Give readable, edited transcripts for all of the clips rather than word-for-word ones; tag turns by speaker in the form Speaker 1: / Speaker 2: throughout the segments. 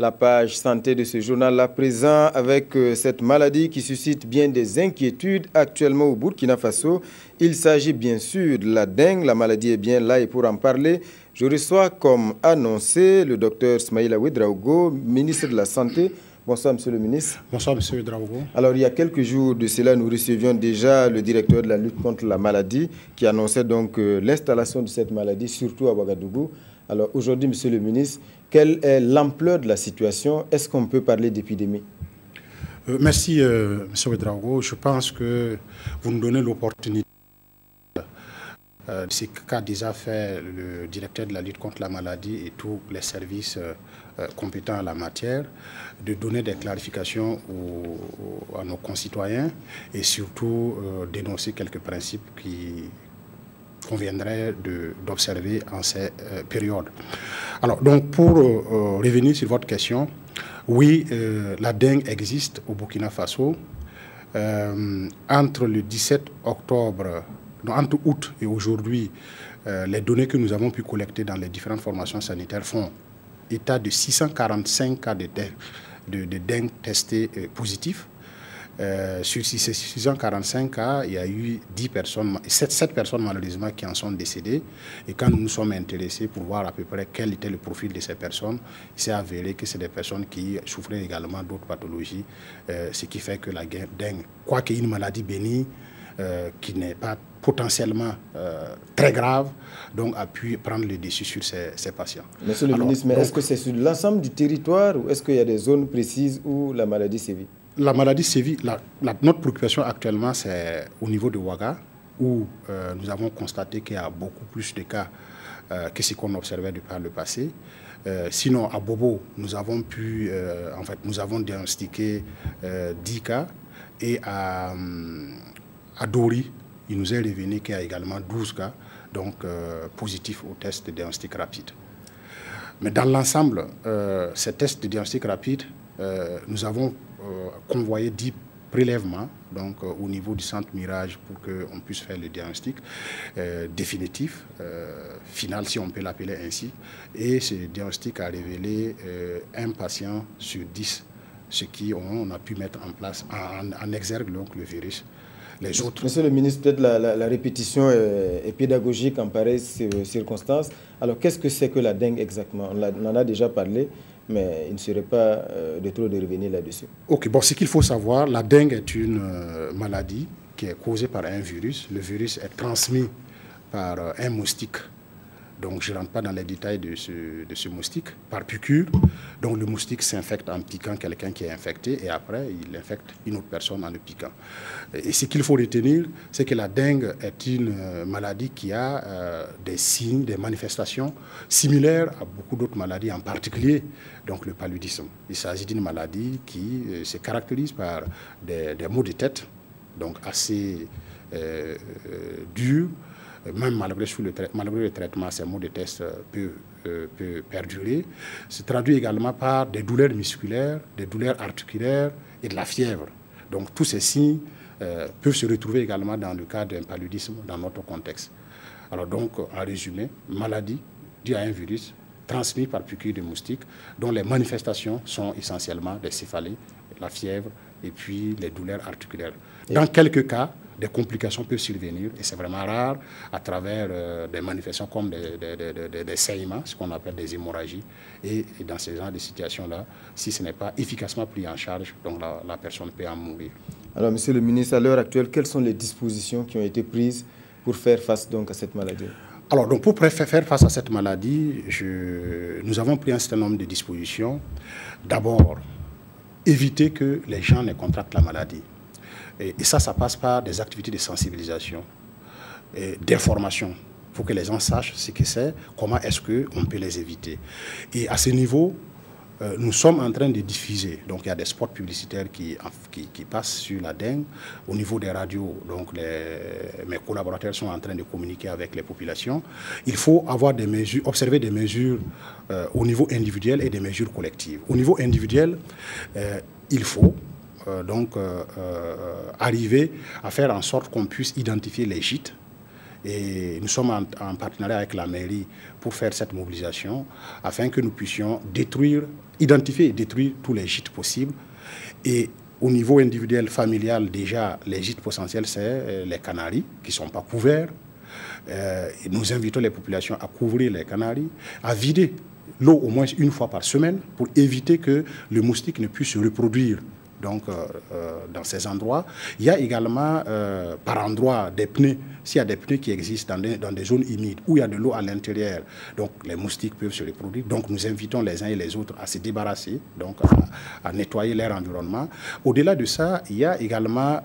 Speaker 1: la page santé de ce journal à présent avec cette maladie qui suscite bien des inquiétudes actuellement au Burkina Faso. Il s'agit bien sûr de la dengue. La maladie est bien là et pour en parler, je reçois comme annoncé le docteur Smaïla Ouedraogo, ministre de la Santé. Bonsoir, monsieur le ministre.
Speaker 2: Bonsoir, monsieur Ouedraogo.
Speaker 1: Alors, il y a quelques jours de cela, nous recevions déjà le directeur de la lutte contre la maladie qui annonçait donc l'installation de cette maladie, surtout à Ouagadougou. Alors, aujourd'hui, monsieur le ministre, quelle est l'ampleur de la situation? Est-ce qu'on peut parler d'épidémie?
Speaker 2: Merci, monsieur Ouedraogo. Je pense que vous nous donnez l'opportunité. C'est ce qu'a déjà fait le directeur de la lutte contre la maladie et tous les services compétents en la matière, de donner des clarifications à nos concitoyens et surtout dénoncer quelques principes qui conviendrait d'observer en ces périodes. Alors, donc, pour revenir sur votre question, oui, la dengue existe au Burkina Faso. Entre le 17 octobre, entre août et aujourd'hui, les données que nous avons pu collecter dans les différentes formations sanitaires font état de 645 cas de dengue testés positifs. Sur ces 645 cas, il y a eu 7 personnes malheureusement qui en sont décédées. Et quand nous nous sommes intéressés pour voir à peu près quel était le profil de ces personnes, il s'est avéré que c'est des personnes qui souffraient également d'autres pathologies, ce qui fait que la dengue, quoique une maladie bénigne, qui n'est pas potentiellement très grave, donc a pu prendre le dessus sur ces patients.
Speaker 1: Monsieur le ministre, mais est-ce que c'est sur l'ensemble du territoire ou est-ce qu'il y a des zones précises où la maladie sévit?
Speaker 2: La maladie sévit. Notre préoccupation actuellement, c'est au niveau de Ouaga, où nous avons constaté qu'il y a beaucoup plus de cas que ce qu'on observait par le passé. Sinon, à Bobo, nous avons pu, nous avons diagnostiqué 10 cas, et à Dori, il nous est revenu qu'il y a également 12 cas, donc positifs au test de diagnostic rapide. Mais dans l'ensemble, ces tests de diagnostic rapide, nous avons convoyé 10 prélèvements donc, au niveau du centre Mirage pour qu'on puisse faire le diagnostic définitif, final si on peut l'appeler ainsi. Et ce diagnostic a révélé un patient sur 10, ce qui on a pu mettre en place, en exergue donc, le virus. Les autres.
Speaker 1: Monsieur le ministre, peut-être la répétition est pédagogique en pareille circonstances. Alors, qu'est-ce que c'est que la dengue exactement? On en a déjà parlé, mais il ne serait pas de trop de revenir là-dessus.
Speaker 2: Ok, bon, ce qu'il faut savoir, la dengue est une maladie qui est causée par un virus. Le virus est transmis par un moustique. Donc, je ne rentre pas dans les détails de ce moustique, par piqûre. Donc, le moustique s'infecte en piquant quelqu'un qui est infecté et après, il infecte une autre personne en le piquant. Et ce qu'il faut retenir, c'est que la dengue est une maladie qui a des signes, des manifestations similaires à beaucoup d'autres maladies, en particulier donc, le paludisme. Il s'agit d'une maladie qui se caractérise par des maux de tête, donc assez durs. Même malgré le traitement, ces maux de tête peuvent perdurer. Se traduit également par des douleurs musculaires, des douleurs articulaires et de la fièvre. Donc tous ces signes peuvent se retrouver également dans le cas d'un paludisme dans notre contexte. Alors donc, en résumé, maladie due à un virus transmis par piqûre de moustique, dont les manifestations sont essentiellement des céphalées, la fièvre et puis les douleurs articulaires. Dans quelques cas, des complications peuvent survenir, et c'est vraiment rare, à travers des manifestations comme des saignements, ce qu'on appelle des hémorragies. Et dans ce genre de situations-là, si ce n'est pas efficacement pris en charge, donc la personne peut en mourir.
Speaker 1: Alors, monsieur le ministre, à l'heure actuelle, quelles sont les dispositions qui ont été prises pour faire face donc, à cette maladie?
Speaker 2: Alors, donc, pour faire face à cette maladie, nous avons pris un certain nombre de dispositions. D'abord, éviter que les gens ne contractent la maladie. Et ça passe par des activités de sensibilisation et d'information pour que les gens sachent ce que c'est, comment est-ce qu'on peut les éviter. Et à ce niveau, nous sommes en train de diffuser. Donc, il y a des spots publicitaires qui passent sur la dengue. Au niveau des radios, donc mes collaborateurs sont en train de communiquer avec les populations. Il faut avoir des mesures, observer des mesures au niveau individuel et des mesures collectives. Au niveau individuel, il faut arriver à faire en sorte qu'on puisse identifier les gîtes Et nous sommes en partenariat avec la mairie pour faire cette mobilisation afin que nous puissions identifier et détruire tous les gîtes possibles. Et au niveau individuel, familial, déjà, les gîtes potentiels, c'est les Canaries qui ne sont pas couverts. Nous invitons les populations à couvrir les Canaries, à vider l'eau au moins une fois par semaine pour éviter que le moustique ne puisse se reproduire donc, dans ces endroits. Il y a également par endroit des pneus. S'il y a des pneus qui existent dans des zones humides où il y a de l'eau à l'intérieur, donc les moustiques peuvent se reproduire. Donc nous invitons les uns et les autres à se débarrasser, donc à nettoyer leur environnement. Au-delà de ça, il y a également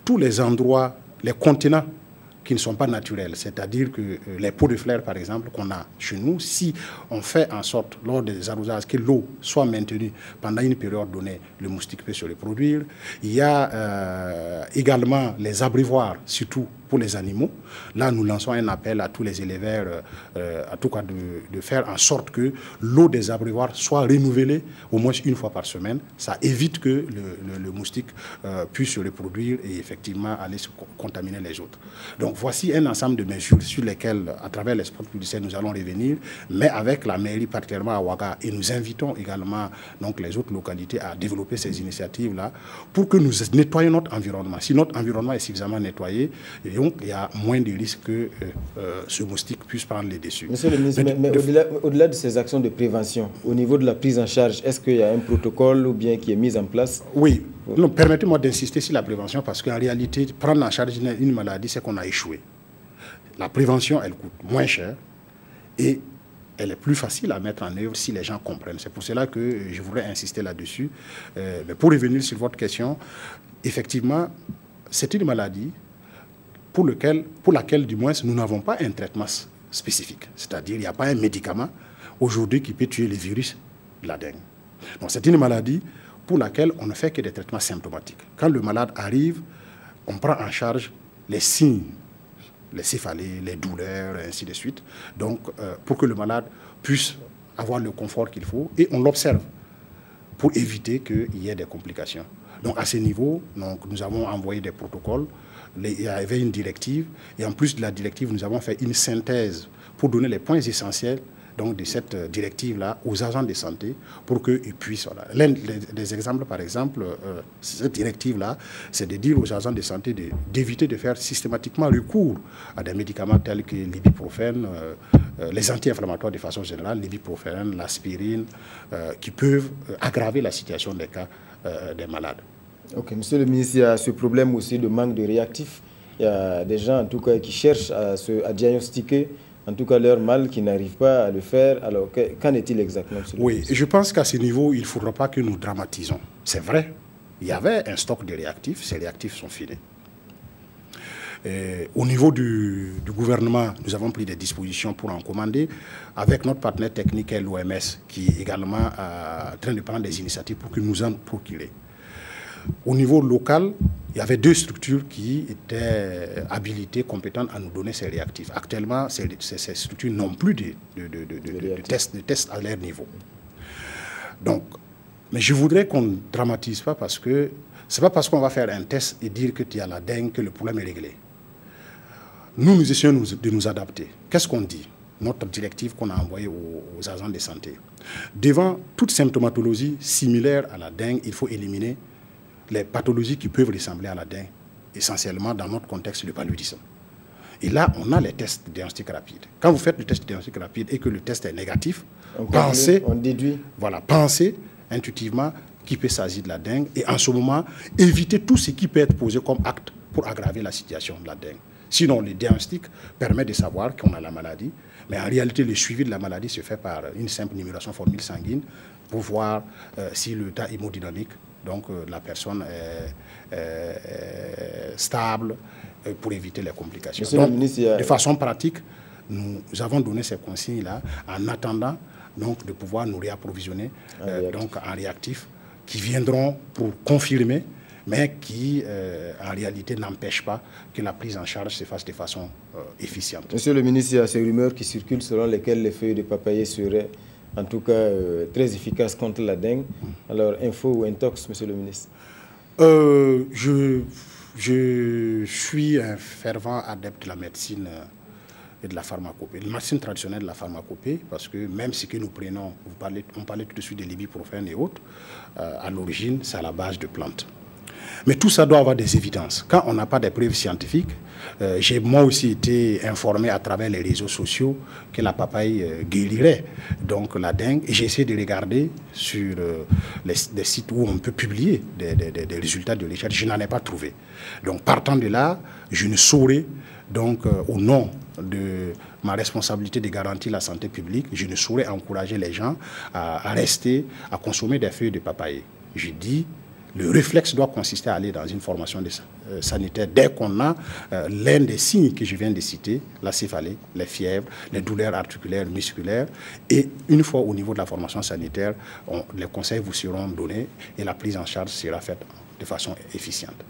Speaker 2: tous les endroits, les contenants qui ne sont pas naturels. C'est-à-dire que les pots de fleurs, par exemple, qu'on a chez nous, si on fait en sorte, lors des arrosages, que l'eau soit maintenue pendant une période donnée, le moustique peut se reproduire. Il y a également les abreuvoirs, surtout pour les animaux. Là, nous lançons un appel à tous les éleveurs, en tout cas de faire en sorte que l'eau des abreuvoirs soit renouvelée au moins une fois par semaine. Ça évite que le moustique puisse se reproduire et effectivement aller se contaminer les autres. Donc voici un ensemble de mesures sur lesquelles, à travers les spots publicitaires, nous allons revenir, mais avec la mairie particulièrement à Ouaga, et nous invitons également donc, les autres localités à développer ces initiatives-là pour que nous nettoyions notre environnement. Si notre environnement est suffisamment nettoyé, donc il y a moins de risques que ce moustique puisse prendre les dessus.
Speaker 1: Monsieur le ministre, mais au-delà de ces actions de prévention, au niveau de la prise en charge, est-ce qu'il y a un protocole ou bien qui est mis en place?
Speaker 2: Oui. Non, permettez-moi d'insister sur la prévention parce qu'en réalité, prendre en charge une maladie, c'est qu'on a échoué. La prévention, elle coûte moins cher et elle est plus facile à mettre en œuvre si les gens comprennent. C'est pour cela que je voudrais insister là-dessus. Mais pour revenir sur votre question, effectivement, c'est une maladie pour laquelle, du moins, nous n'avons pas un traitement spécifique. C'est-à-dire, il n'y a pas un médicament aujourd'hui qui peut tuer le virus de la dengue. Donc, c'est une maladie pour laquelle on ne fait que des traitements symptomatiques. Quand le malade arrive, on prend en charge les signes, les céphalées, les douleurs, et ainsi de suite. Donc, pour que le malade puisse avoir le confort qu'il faut, et on l'observe pour éviter qu'il y ait des complications. Donc, à ce niveau, nous avons envoyé des protocoles. Il y avait une directive, et en plus de la directive, nous avons fait une synthèse pour donner les points essentiels donc, de cette directive-là aux agents de santé pour qu'ils puissent... Voilà. L'un des exemples, par exemple, cette directive-là, c'est de dire aux agents de santé d'éviter de faire systématiquement recours à des médicaments tels que l'ibuprofène, les anti-inflammatoires de façon générale, l'ibuprofène, l'aspirine, qui peuvent aggraver la situation des cas des malades.
Speaker 1: Ok, monsieur le ministre, il y a ce problème aussi de manque de réactifs. Il y a des gens, en tout cas, qui cherchent à diagnostiquer, en tout cas, leur mal, qui n'arrivent pas à le faire. Alors, qu'en est-il exactement, monsieur le ministre?
Speaker 2: Je pense qu'à ce niveau, il ne faudra pas que nous dramatisons. C'est vrai, il y avait un stock de réactifs, ces réactifs sont finis. Au niveau du gouvernement, nous avons pris des dispositions pour en commander avec notre partenaire technique, l'OMS, qui est également en train de prendre des initiatives pour que nous en procurions. Au niveau local, il y avait 2 structures qui étaient habilitées, compétentes à nous donner ces réactifs. Actuellement, ces structures n'ont plus de tests à leur niveau. Donc, mais je voudrais qu'on ne dramatise pas parce que ce n'est pas parce qu'on va faire un test et dire que tu as la dengue que le problème est réglé. Nous essayons de nous adapter. Qu'est-ce qu'on dit? Notre directive qu'on a envoyée aux agents de santé. Devant toute symptomatologie similaire à la dengue, il faut éliminer les pathologies qui peuvent ressembler à la dengue, essentiellement dans notre contexte le paludisme. Et là, on a les tests de diagnostic rapide. Quand vous faites le test de diagnostic rapide et que le test est négatif,
Speaker 1: on déduit.
Speaker 2: Voilà, pensez intuitivement qu'il peut s'agir de la dengue et en ce moment, éviter tout ce qui peut être posé comme acte pour aggraver la situation de la dengue. Sinon, le diagnostic permet de savoir qu'on a la maladie, mais en réalité, le suivi de la maladie se fait par une simple numération formule sanguine pour voir si l'état hémodynamique, donc la personne est stable pour éviter les complications. Donc, de façon pratique, nous avons donné ces consignes-là en attendant donc, de pouvoir nous réapprovisionner donc, en réactifs qui viendront pour confirmer, mais qui, en réalité, n'empêchent pas que la prise en charge se fasse de façon efficiente.
Speaker 1: Monsieur le ministre, il y a ces rumeurs qui circulent selon lesquelles les feuilles de papayer seraient, en tout cas, très efficaces contre la dengue. Alors, info ou intox, monsieur le ministre?
Speaker 2: Je suis un fervent adepte de la médecine et de la pharmacopée. La médecine traditionnelle de la pharmacopée, parce que même ce que nous prenons, on parlait tout de suite de l'ibuprofène et autres, à l'origine, c'est à la base de plantes. Mais tout ça doit avoir des évidences. Quand on n'a pas de preuves scientifiques, j'ai moi aussi été informé à travers les réseaux sociaux que la papaye guérirait donc la dengue. Et j'ai essayé de regarder sur des sites où on peut publier des résultats de recherche. Je n'en ai pas trouvé. Donc partant de là, je ne saurais, donc au nom de ma responsabilité de garantir la santé publique, je ne saurais encourager les gens à rester, à consommer des feuilles de papaye. Je dis, le réflexe doit consister à aller dans une formation sanitaire dès qu'on a l'un des signes que je viens de citer, la céphalée, les fièvres, les douleurs articulaires, musculaires. Et une fois au niveau de la formation sanitaire, les conseils vous seront donnés et la prise en charge sera faite de façon efficiente.